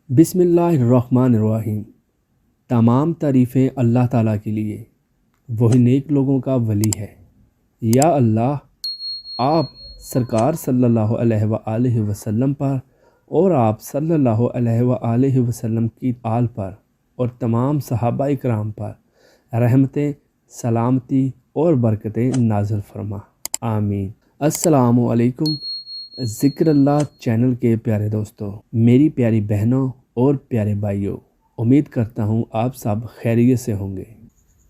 बिस्मिल्लाहिर्रहमानिर्रहीम। तमाम तारीफ़ें अल्लाह ताला के लिए, वही नेक लोगों का वली है। या अल्लाह, आप सरकार सल्लल्लाहु अलैहि वसल्लम पर और आप सल्लल्लाहु अलैहि वसल्लम की आल पर और तमाम सहाबा इकराम पर रहमतें, सलामती और बरकतें नाज़िल फरमा, आमीन। अस्सलामु अलैकुम। ज़िक्रुल्लाह चैनल के प्यारे दोस्तों, मेरी प्यारी बहनों और प्यारे भाइयों, उम्मीद करता हूँ आप सब खैरियत से होंगे।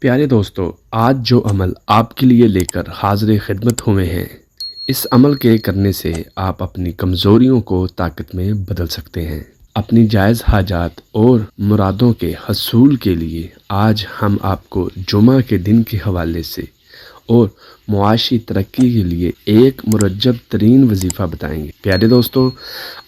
प्यारे दोस्तों, आज जो अमल आपके लिए लेकर हाज़िर खिदमत हुए हैं, इस अमल के करने से आप अपनी कमज़ोरियों को ताकत में बदल सकते हैं। अपनी जायज़ हाजात और मुरादों के हसूल के लिए आज हम आपको जुमा के दिन के हवाले से और मुआशी तरक्की के लिए एक मुरज्जब तरीन वजीफ़ा बताएंगे। प्यारे दोस्तों,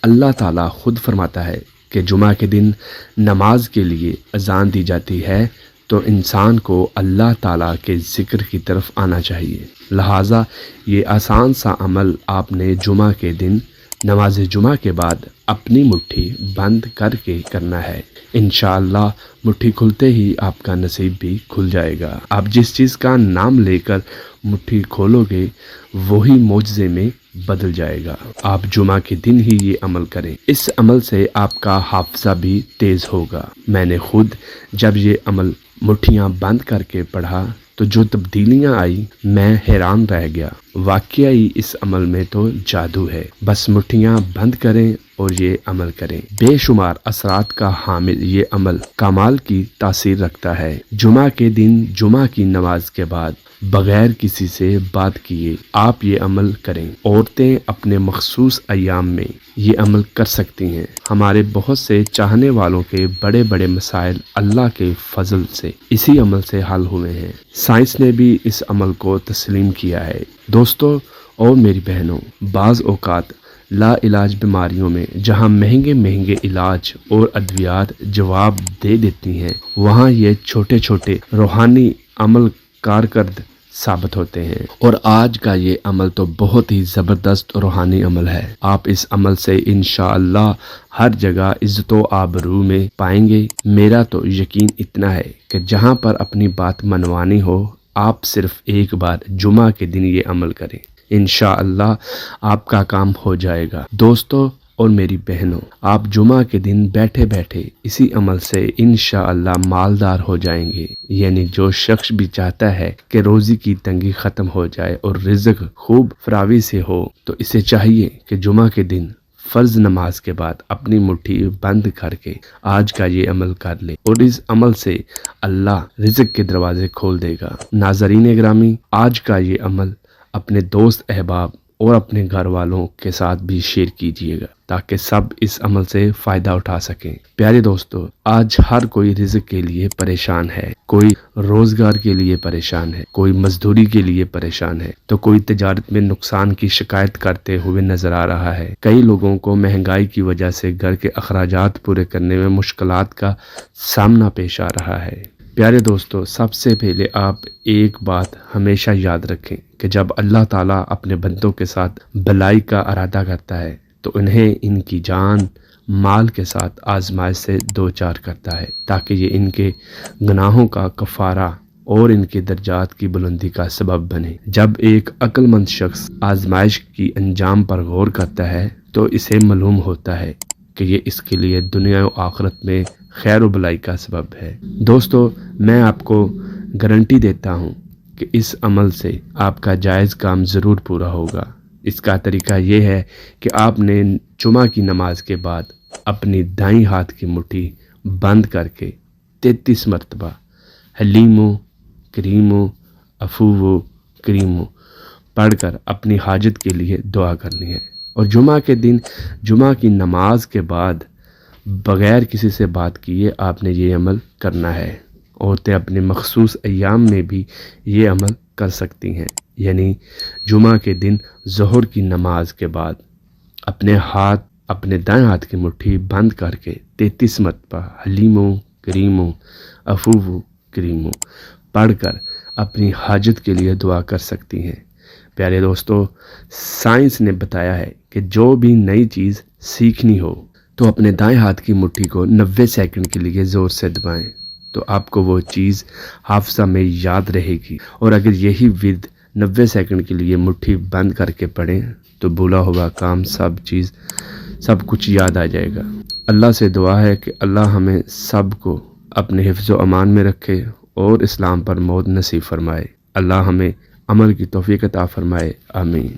अल्लाह ताला खुद फरमाता है कि जुमा के दिन नमाज के लिए अजान दी जाती है तो इंसान को अल्लाह ताला के ज़िक्र की तरफ आना चाहिए। लिहाजा ये आसान सा अमल आपने जुमा के दिन नमाज जुमा के बाद अपनी मुट्ठी बंद करके करना है। इंशाअल्लाह मुट्ठी खुलते ही आपका नसीब भी खुल जाएगा। आप जिस चीज़ का नाम लेकर मुट्ठी खोलोगे वही मौजज़े में बदल जाएगा। आप जुमा के दिन ही ये अमल करें। इस अमल से आपका हाफ़ज़ा भी तेज़ होगा। मैंने खुद जब ये अमल मुट्ठियाँ बंद करके पढ़ा तो जो तब्दीलियाँ आई, मैं हैरान रह गया। वाकई इस अमल में तो जादू है। बस मुट्ठियाँ बंद करें और ये अमल करें। बेशुमार असरात का हामिल ये अमल कमाल की तासीर रखता है। जुमा के दिन जुमा की नमाज के बाद बगैर किसी से बात किए आप ये अमल करें। औरतें अपने मखसूस अय्याम में ये अमल कर सकती हैं। हमारे बहुत से चाहने वालों के बड़े बड़े मसाइल अल्लाह के फजल से इसी अमल से हल हुए हैं। साइंस ने भी इस अमल को तस्लीम किया है। दोस्तों और मेरी बहनों, बाज़ औक़ात ला इलाज बीमारियों में जहां महंगे महंगे इलाज और अद्वियात जवाब दे देती हैं, वहां ये छोटे छोटे रूहानी अमल कारकर्द साबित होते हैं। और आज का ये अमल तो बहुत ही ज़बरदस्त रूहानी अमल है। आप इस अमल से इंशाअल्लाह हर जगह इज़्ज़त व आबरू में पाएंगे। मेरा तो यकीन इतना है कि जहां पर अपनी बात मनवानी हो, आप सिर्फ एक बार जुमा के दिन ये अमल करें, इंशाअल्लाह आपका काम हो जाएगा। दोस्तों और मेरी बहनों, आप जुमा के दिन बैठे बैठे इसी अमल से इंशाअल्लाह मालदार हो जाएंगे। यानी जो शख्स भी चाहता है कि रोज़ी की तंगी ख़त्म हो जाए और रिज़्क़ खूब फरावी से हो, तो इसे चाहिए कि जुमा के दिन फ़र्ज़ नमाज के बाद अपनी मुट्ठी बंद करके आज का ये अमल कर ले और इस अमल से अल्लाह रिज़्क़ के दरवाजे खोल देगा। नाज़रीन गिरामी, आज का ये अमल अपने दोस्त अहबाब और अपने घर वालों के साथ भी शेयर कीजिएगा ताकि सब इस अमल से फ़ायदा उठा सकें। प्यारे दोस्तों, आज हर कोई रिज़्क़ के लिए परेशान है। कोई रोज़गार के लिए परेशान है, कोई मजदूरी के लिए परेशान है, तो कोई तिजारत में नुकसान की शिकायत करते हुए नज़र आ रहा है। कई लोगों को महंगाई की वजह से घर के अखराजात पूरे करने में मुश्किलात का सामना पेश आ रहा है। प्यारे दोस्तों, सबसे पहले आप एक बात हमेशा याद रखें कि जब अल्लाह ताला अपने बंदों के साथ भलाई का इरादा करता है तो उन्हें इनकी जान माल के साथ आजमाइश से दो चार करता है ताकि ये इनके गुनाहों का कफ़ारा और इनके दर्जात की बुलंदी का सबब बने। जब एक अक्लमंद शख्स आजमाइश की अंजाम पर गौर करता है तो इसे मालूम होता है कि ये इसके लिए दुनिया और आखिरत में खैर व भलाई का सबब है। दोस्तों, मैं आपको गारंटी देता हूँ कि इस अमल से आपका जायज़ काम ज़रूर पूरा होगा। इसका तरीका ये है कि आपने जुमा की नमाज के बाद अपनी दाईं हाथ की मुट्ठी बंद करके 33 मरतबा हलीमो करीमो अफूवो करीमो पढ़कर अपनी हाजत के लिए दुआ करनी है। और जुमा के दिन जुमा की नमाज के बाद बग़ैर किसी से बात किए आपने ये अमल करना है। औरतें अपने मखसूस अय्याम में भी ये अमल कर सकती हैं। यानी जुमा के दिन ज़ोहर की नमाज के बाद अपने दाएं हाथ की मुट्ठी बंद करके 33 मरतबा हलीमो करीमो अफूवो करीमो पढ़कर अपनी हाजत के लिए दुआ कर सकती हैं। प्यारे दोस्तों, साइंस ने बताया है कि जो भी नई चीज़ सीखनी हो تو اپنے دائیں ہاتھ کی مٹھی کو 90 سیکنڈ کے لیے زور سے دبائیں تو آپ کو وہ چیز حافظہ میں یاد رہے گی، اور اگر یہی ورد 90 سیکنڈ کے لیے مٹھی بند کر کے پڑھیں تو بھولا ہوا کام سب کچھ یاد آ جائے گا۔ اللہ سے دعا ہے کہ اللہ ہمیں سب کو اپنے حفظ و امان میں رکھے اور اسلام پر موت نصیب فرمائے۔ اللہ ہمیں عمل کی توفیق عطا فرمائے، آمین۔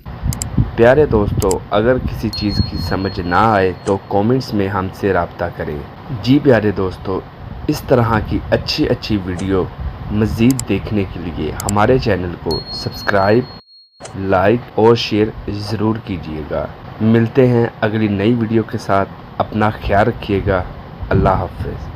پیارے دوستو، اگر کسی چیز کی سمجھ نہ آئے تو کومنٹس میں ہم سے رابطہ کریں۔ جی پیارے دوستو، اس طرح کی اچھی ویڈیو مزید دیکھنے کے لیے ہمارے چینل کو سبسکرائب، لائک اور شیئر ضرور کیجیے گا۔ ملتے ہیں اگلی نئی ویڈیو کے ساتھ، اپنا خیال رکھیے گا۔ اللہ حافظ۔